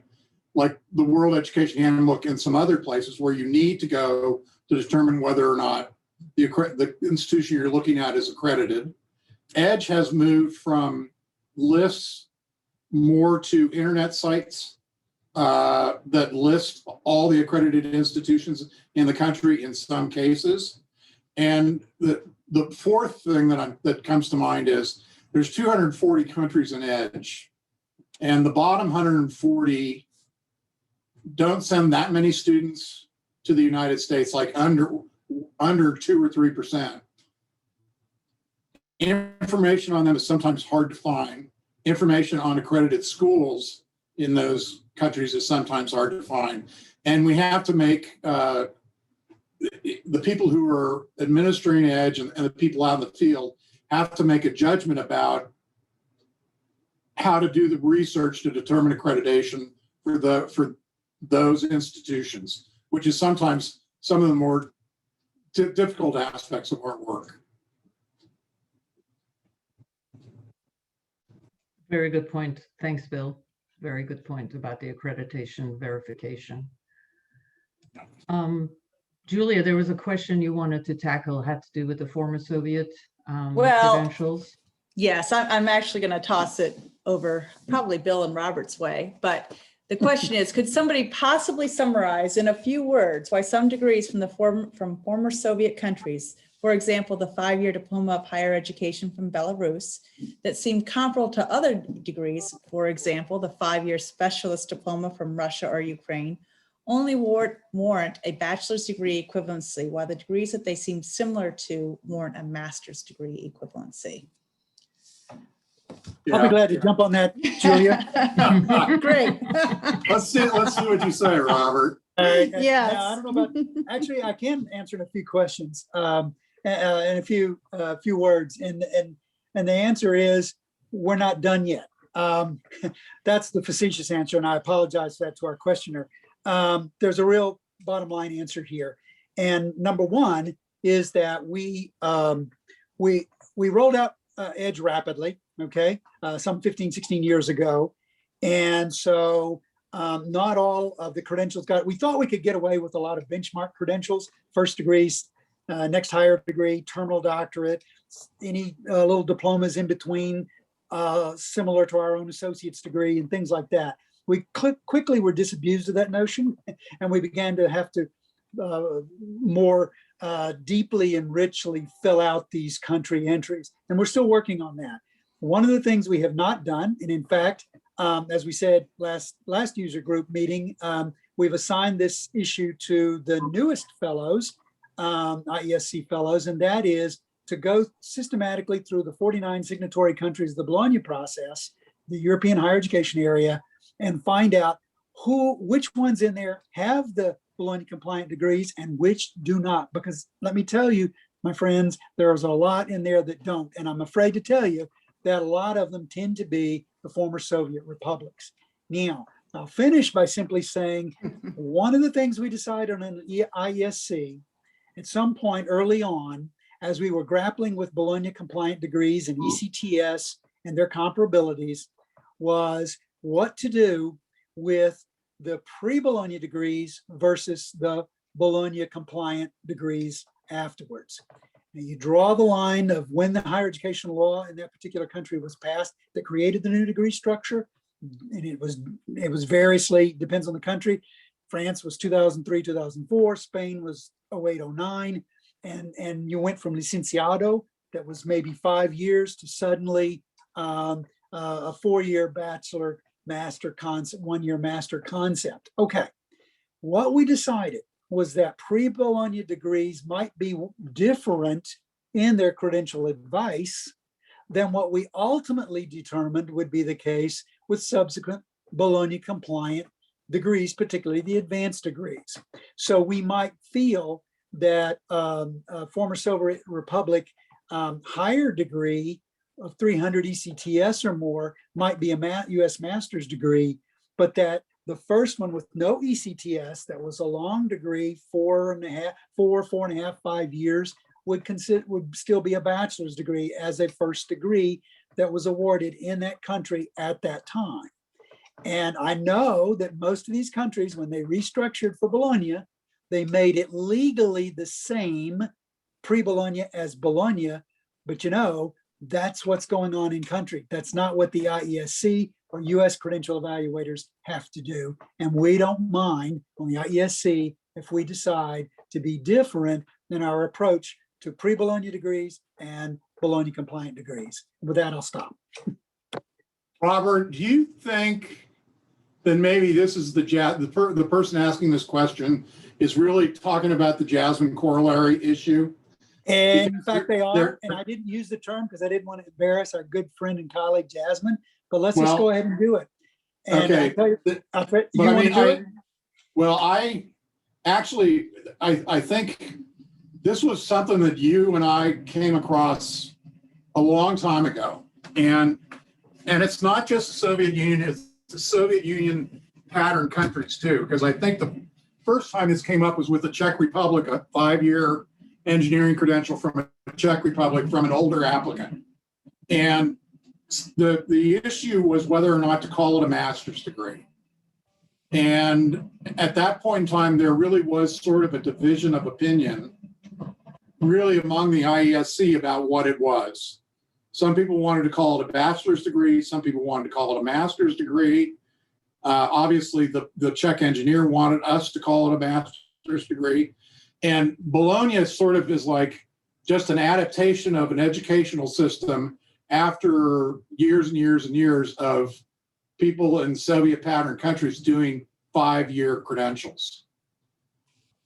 like the World Education Handbook and some other places where you need to go to determine whether or not the institution you're looking at is accredited. EDGE has moved from lists more to internet sites that list all the accredited institutions in the country in some cases. And the fourth thing that comes to mind is there's 240 countries in EDGE, and the bottom 140 don't send that many students to the United States, like under 2 or 3%. Information on them is sometimes hard to find. Information on accredited schools in those countries is sometimes hard to find. And we have to make the people who are administering EDGE and the people out in the field have to make a judgment about how to do the research to determine accreditation for those institutions, which is sometimes some of the more difficult aspects of our work. Very good point. Thanks, Bill. Very good point about the accreditation verification. Julia, there was a question you wanted to tackle, had to do with the former Soviet credentials. Yes, I'm actually going to toss it over probably Bill and Robert's way. But the question is, could somebody possibly summarize in a few words why some degrees from former Soviet countries, for example, the 5-year diploma of higher education from Belarus, that seem comparable to other degrees, for example, the 5-year specialist diploma from Russia or Ukraine, only warrant a bachelor's degree equivalency, while the degrees that they seem similar to warrant a master's degree equivalency? I'll be glad to jump on that, Julia. Great. Let's see what you say, Robert. All right. Yes. Now, I don't know about, actually, I can answer in a few questions, in a few words. And the answer is, we're not done yet. That's the facetious answer, and I apologize for that to our questioner. There's a real bottom line answer here. And number one is that we rolled out EDGE rapidly, okay, some 15, 16 years ago. And so not all of the credentials we thought we could get away with a lot of benchmark credentials, first degrees, next higher degree, terminal doctorate, any little diplomas in between, similar to our own associate's degree and things like that. We quickly were disabused of that notion, and we began to have to more deeply and richly fill out these country entries. And we're still working on that. One of the things we have not done, and in fact, as we said last user group meeting, we've assigned this issue to the newest fellows, IESC fellows, and that is to go systematically through the 49 signatory countries of the Bologna process, the European higher education area, and find out which ones in there have the Bologna compliant degrees and which do not. Because let me tell you, my friends, there's a lot in there that don't. And I'm afraid to tell you that a lot of them tend to be the former Soviet republics. Now, I'll finish by simply saying one of the things we decided on an IESC at some point early on, as we were grappling with Bologna compliant degrees and ECTS and their comparabilities, was what to do with the pre-Bologna degrees versus the Bologna compliant degrees afterwards. Now, you draw the line of when the higher education law in that particular country was passed that created the new degree structure. And it was variously, depends on the country. France was 2003, 2004, Spain was 08, 09. And you went from licenciado, that was maybe 5 years, to suddenly a 4-year bachelor master concept, 1-year master concept. Okay, what we decided was that pre-Bologna degrees might be different in their credential advice than what we ultimately determined would be the case with subsequent Bologna compliant degrees, particularly the advanced degrees. So we might feel that former Soviet Republic higher degree of 300 ECTS or more might be a US master's degree, but that the first one with no ECTS, that was a long degree, 4.5, 5 years, would still be a bachelor's degree as a first degree that was awarded in that country at that time. And I know that most of these countries, when they restructured for Bologna, they made it legally the same pre-Bologna as Bologna, but you know, that's what's going on in country. That's not what the IESC or US credential evaluators have to do. And we don't mind on the IESC if we decide to be different than our approach to pre-Bologna degrees and Bologna compliant degrees. With that, I'll stop. Robert, do you think that maybe this is the person asking this question is really talking about the Jasmine corollary issue? And in fact, they are, and I didn't use the term because I didn't want to embarrass our good friend and colleague, Jasmine, but let's just go ahead and do it. And okay. I think this was something that you and I came across a long time ago. And it's not just the Soviet Union, it's the Soviet Union pattern countries too, because I think the first time this came up was with the Czech Republic, a 5-year engineering credential from a Czech Republic from an older applicant. And the issue was whether or not to call it a master's degree. And at that point in time, there really was sort of a division of opinion really among the IESC about what it was. Some people wanted to call it a bachelor's degree. Some people wanted to call it a master's degree. Obviously, the Czech engineer wanted us to call it a master's degree. And Bologna sort of is like just an adaptation of an educational system after years and years and years of people in Soviet pattern countries doing 5-year credentials.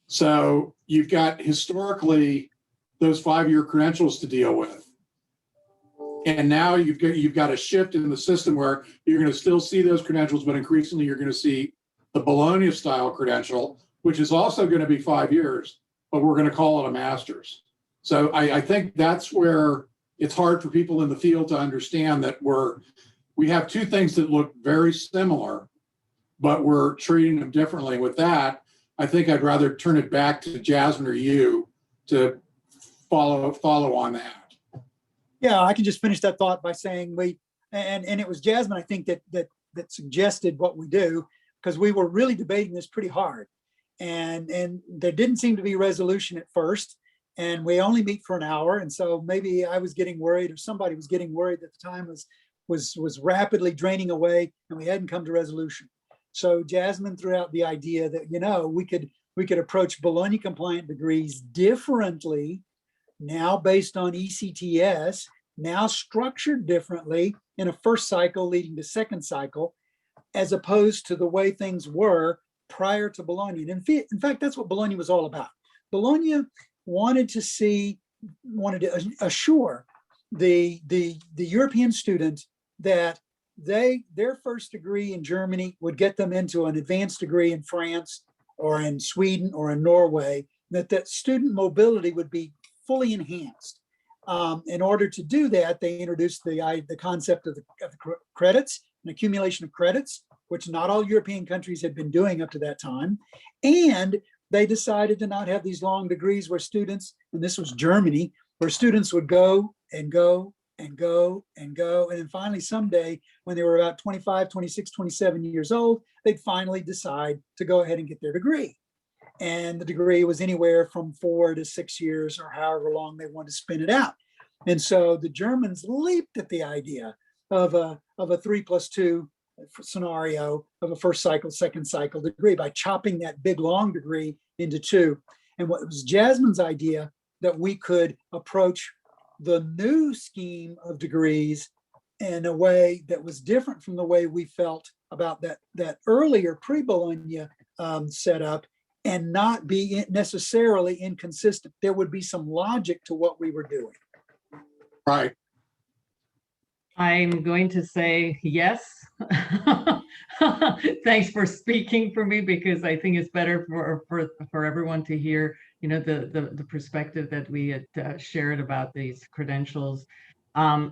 So you've got historically those 5-year credentials to deal with. And now you've got a shift in the system where you're going to still see those credentials, but increasingly you're going to see the Bologna style credential, which is also going to be 5 years, but we're going to call it a master's. So I think that's where it's hard for people in the field to understand that we have two things that look very similar, but we're treating them differently. With that, I think I'd rather turn it back to Jasmine or you to follow on that. Yeah, I can just finish that thought by saying and it was Jasmine, I think, that suggested what we do, because we were really debating this pretty hard. And there didn't seem to be resolution at first. And we only meet for an hour. And so maybe I was getting worried, or somebody was getting worried that the time was rapidly draining away and we hadn't come to resolution. So Jasmine threw out the idea that, we could approach Bologna compliant degrees differently, now based on ECTS, now structured differently in a first cycle leading to second cycle, as opposed to the way things were prior to Bologna. And in fact, that's what Bologna was all about. Bologna wanted to assure the European student that their first degree in Germany would get them into an advanced degree in France or in Sweden or in Norway, that student mobility would be fully enhanced. In order to do that, they introduced the concept of the credits, an accumulation of credits, which not all European countries had been doing up to that time. And they decided to not have these long degrees where students, and this was Germany, where students would go and go and go and go. And then finally, someday, when they were about 25, 26, 27 years old, they'd finally decide to go ahead and get their degree. And the degree was anywhere from 4 to 6 years, or however long they wanted to spin it out. And so the Germans leaped at the idea of a 3+2 scenario of a first cycle, second cycle degree by chopping that big long degree into 2. And what was Jasmine's idea, that we could approach the new scheme of degrees in a way that was different from the way we felt about that earlier pre-Bologna setup, and not be necessarily inconsistent. There would be some logic to what we were doing. Right. I'm going to say yes. Thanks for speaking for me, because I think it's better for everyone to hear, the perspective that we had shared about these credentials.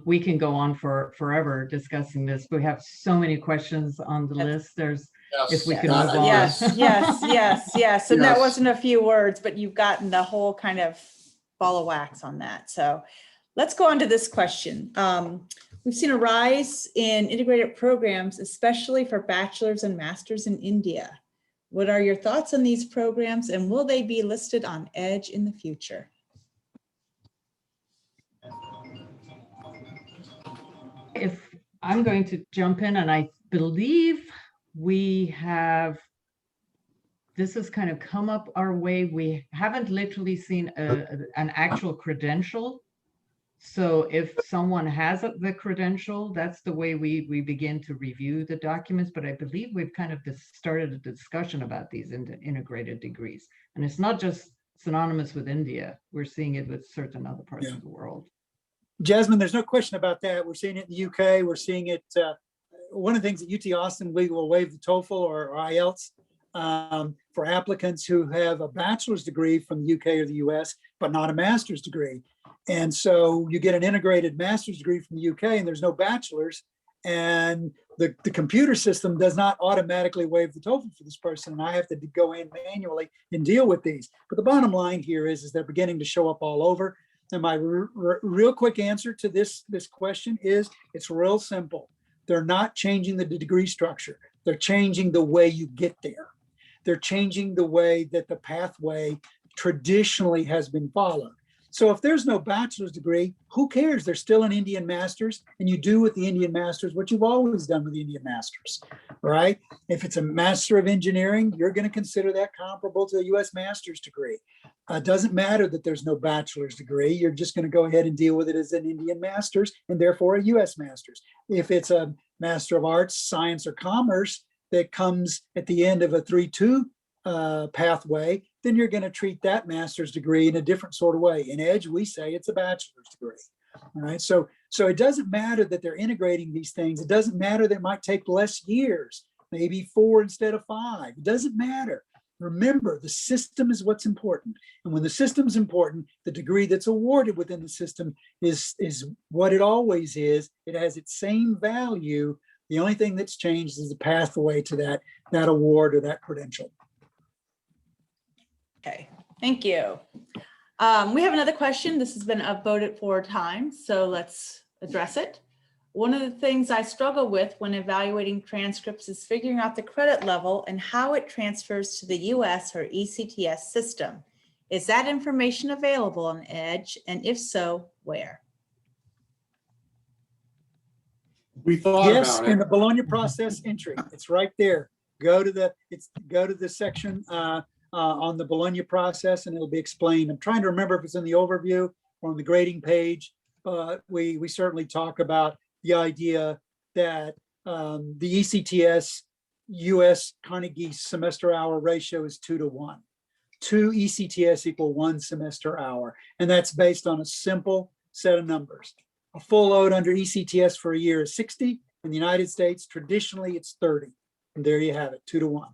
We can go on for forever discussing this. We have so many questions on the list. If we could move on. Yes. And that wasn't a few words, but you've gotten the whole kind of ball of wax on that. So let's go on to this question. We've seen a rise in integrated programs, especially for bachelor's and master's in India. What are your thoughts on these programs, and will they be listed on EDGE in the future? If I'm going to jump in, and I believe this has kind of come up our way. We haven't literally seen an actual credential. So if someone has the credential, that's the way we begin to review the documents. But I believe we've kind of started a discussion about these integrated degrees. And it's not just synonymous with India. We're seeing it with certain other parts of the world. Jasmine, there's no question about that. We're seeing it in the UK. We're seeing it. One of the things at UT Austin, we will waive the TOEFL or IELTS for applicants who have a bachelor's degree from the UK or the US, but not a master's degree. And so you get an integrated master's degree from the UK and there's no bachelor's, and the computer system does not automatically waive the TOEFL for this person. And I have to go in manually and deal with these. But the bottom line here is they're beginning to show up all over. And my real quick answer to this question is it's real simple. They're not changing the degree structure. They're changing the way you get there. They're changing the way that the pathway traditionally has been followed. So if there's no bachelor's degree, who cares? There's still an Indian master's, and you do with the Indian master's what you've always done with the Indian master's, right? If it's a master of engineering, you're going to consider that comparable to a U.S. master's degree. It doesn't matter that there's no bachelor's degree. You're just going to go ahead and deal with it as an Indian master's and therefore a U.S. master's. If it's a Master of Arts, Science, or Commerce that comes at the end of a 3-2 pathway, then you're going to treat that master's degree in a different sort of way. In Edge, we say it's a bachelor's degree. All right. So it doesn't matter that they're integrating these things. It doesn't matter that it might take less years, maybe 4 instead of 5. It doesn't matter. Remember, the system is what's important. And when the system's important, the degree that's awarded within the system is what it always is. It has its same value. The only thing that's changed is the pathway to that award or that credential. Okay, thank you. We have another question. This has been upvoted 4 times, so let's address it. One of the things I struggle with when evaluating transcripts is figuring out the credit level and how it transfers to the US or ECTS system. Is that information available on Edge? And if so, where? We thought Yes, about in it. the Bologna process entry, it's right there. Go to the section on the Bologna process, and it'll be explained. I'm trying to remember if it's in the overview or on the grading page, but we certainly talk about the idea that the ECTS US Carnegie semester hour ratio is 2-to-1. 2 ECTS equal 1 semester hour, and that's based on a simple set of numbers. A full load under ECTS for a year is 60. In the United States, traditionally it's 30. And there you have it, 2-to-1.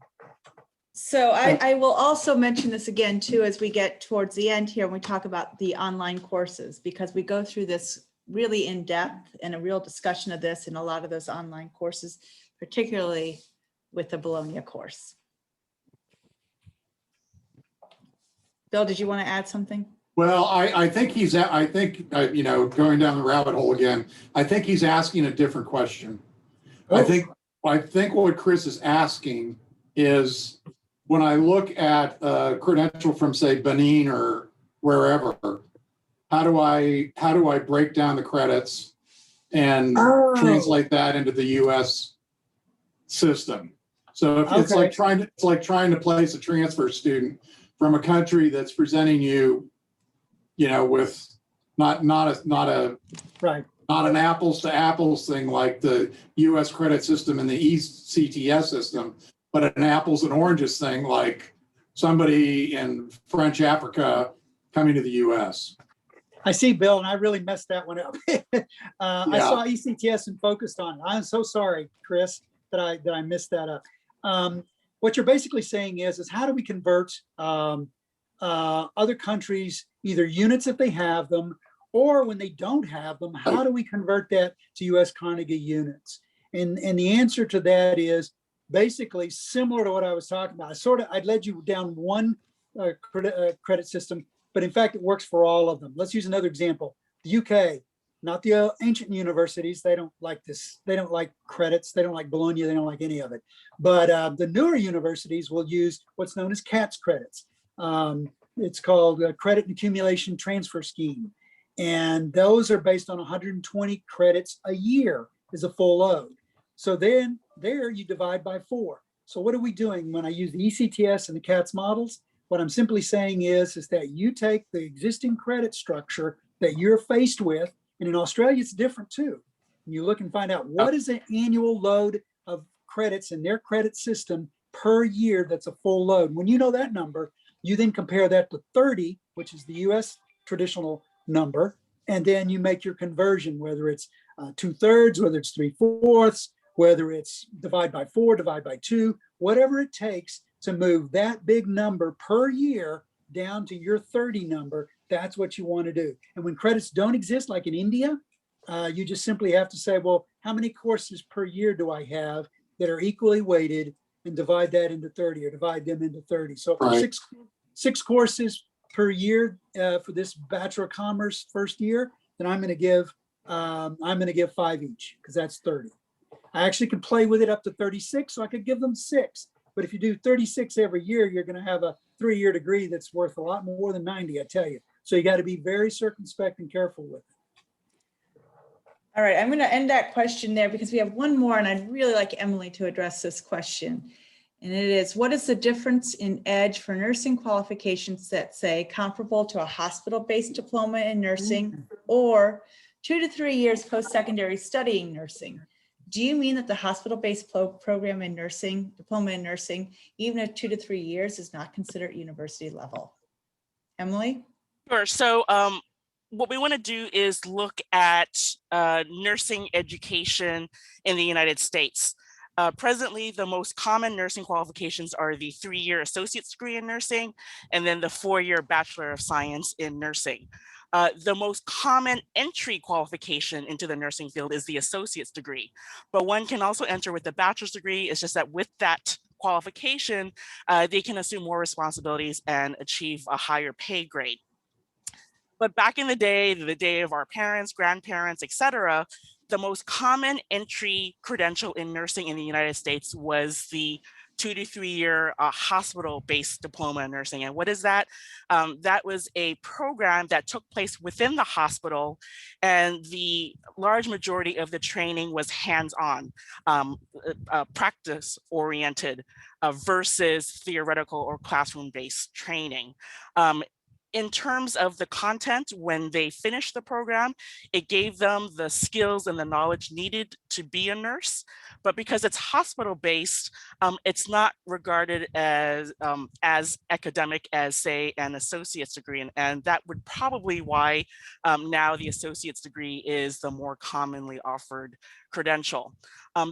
So I will also mention this again too, as we get towards the end here, when we talk about the online courses, because we go through this really in depth and a real discussion of this in a lot of those online courses, particularly with the Bologna course. Bill, did you want to add something? Well, I think going down the rabbit hole again, I think he's asking a different question. I think what Chris is asking is, when I look at a credential from, say, Benin or wherever, how do I break down the credits and translate that into the U.S. system? So if it's like trying to place a transfer student from a country that's presenting you, with not an apples to apples thing like the U.S. credit system and the ECTS system, but an apples and oranges thing like somebody in French Africa coming to the U.S. I see, Bill, and I really messed that one up. I saw ECTS and focused on it. I'm so sorry, Chris, that I messed that up. What you're basically saying is how do we convert other countries, either units if they have them, or when they don't have them, how do we convert that to U.S. Carnegie units? And the answer to that is basically similar to what I was talking about. I led you down one credit system, but in fact, it works for all of them. Let's use another example. The UK, not the ancient universities. They don't like this. They don't like credits. They don't like Bologna. They don't like any of it. But the newer universities will use what's known as CATS credits. It's called Credit and Accumulation Transfer Scheme. And those are based on 120 credits a year is a full load. So then there you divide by 4. So what are we doing when I use the ECTS and the CATS models? What I'm simply saying is that you take the existing credit structure that you're faced with, and in Australia, it's different too. And you look and find out what is the annual load of credits in their credit system per year that's a full load. When you know that number, you then compare that to 30, which is the US traditional number, and then you make your conversion, whether it's 2/3, whether it's 3/4, whether it's divide by 4, divide by 2, whatever it takes to move that big number per year down to your 30 number. That's what you want to do. And when credits don't exist, like in India, you just simply have to say, well, how many courses per year do I have that are equally weighted, and divide that into 30 or divide them into 30. So for six courses per year for this Bachelor of Commerce first year, then I'm going to give 5 each, because that's 30. I actually could play with it up to 36, so I could give them 6. But if you do 36 every year, you're going to have a 3-year degree that's worth a lot more than 90, I tell you. So you got to be very circumspect and careful with it. All right, I'm going to end that question there because we have one more, and I'd really like Emily to address this question. And it is, what is the difference in EDGE for nursing qualifications that say comparable to a hospital-based diploma in nursing or 2 to 3 years post-secondary studying nursing? Do you mean that the hospital-based program in nursing, diploma in nursing, even at 2 to 3 years is not considered university level? Emily? Sure. So what we want to do is look at nursing education in the United States. Presently, the most common nursing qualifications are the 3-year associate's degree in nursing and then the 4-year Bachelor of Science in nursing. The most common entry qualification into the nursing field is the associate's degree, but one can also enter with the bachelor's degree. It's just that with that qualification, they can assume more responsibilities and achieve a higher pay grade. But back in the day of our parents, grandparents, etc., the most common entry credential in nursing in the United States was the 2 to 3 year hospital-based diploma in nursing. And what is that? That was a program that took place within the hospital, and the large majority of the training was hands-on, practice-oriented versus theoretical or classroom-based training. In terms of the content, when they finished the program, it gave them the skills and the knowledge needed to be a nurse. But because it's hospital-based, it's not regarded as academic as, say, an associate's degree. And that would probably why now the associate's degree is the more commonly offered credential.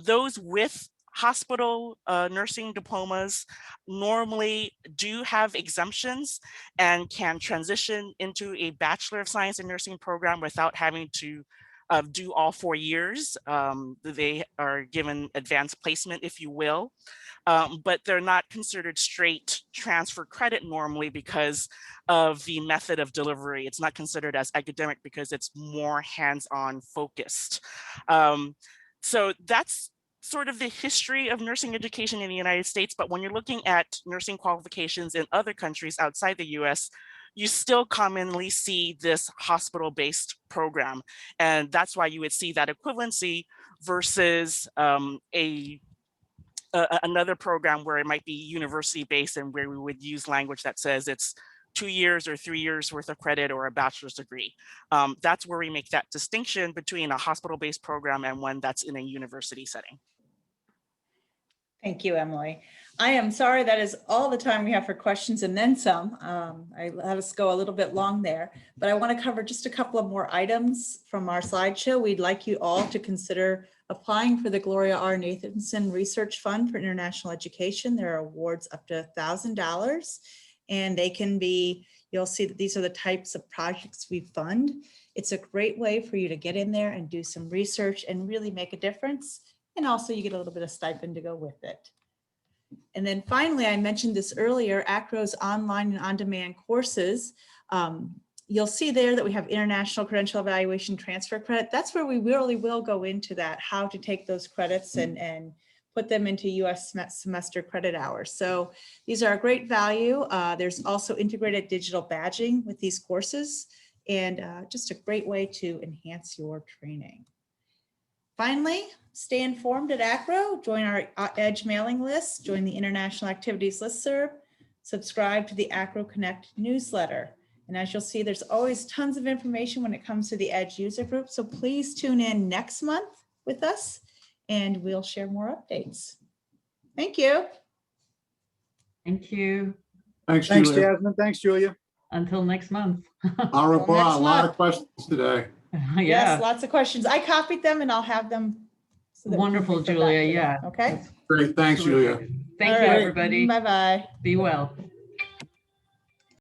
Those with hospital nursing diplomas normally do have exemptions and can transition into a Bachelor of Science in Nursing program without having to do all 4 years. They are given advanced placement, if you will, but they're not considered straight transfer credit normally because of the method of delivery. It's not considered as academic because it's more hands-on focused. So that's sort of the history of nursing education in the United States. But when you're looking at nursing qualifications in other countries outside the US, you still commonly see this hospital-based program. And that's why you would see that equivalency versus another program where it might be university-based and where we would use language that says it's 2 years or 3 years worth of credit or a bachelor's degree. That's where we make that distinction between a hospital-based program and one that's in a university setting. Thank you, Emily. I am sorry that is all the time we have for questions and then some. I let us go a little bit long there, but I want to cover just a couple of more items from our slideshow. We'd like you all to consider applying for the Gloria R. Nathanson Research Fund for International Education. There are awards up to $1,000, and they can be, you'll see that these are the types of projects we fund. It's a great way for you to get in there and do some research and really make a difference. And also you get a little bit of stipend to go with it. And then finally, I mentioned this earlier, ACRO's online and on-demand courses. You'll see there that we have International Credential Evaluation Transfer Credit. That's where we really will go into that, how to take those credits and put them into US semester credit hours. So these are a great value. There's also integrated digital badging with these courses, and just a great way to enhance your training. Finally, stay informed at ACRO, join our EDGE mailing list, join the International Activities Listserv, subscribe to the ACRO Connect newsletter. And as you'll see, there's always tons of information when it comes to the EDGE user group. So please tune in next month with us and we'll share more updates. Thank you. Thank you. Thanks, Thanks, Julia. Jasmine. Thanks, Julia. Until next month. Au revoir. next A lot month. of questions today. Yeah. Yes, lots of questions. I copied them and I'll have them. So that we can Wonderful, refer back Julia. to them. Yeah. Okay. That's Great. Thanks, Julia. terrific. Thank you, All right. everybody. Bye-bye. Be well.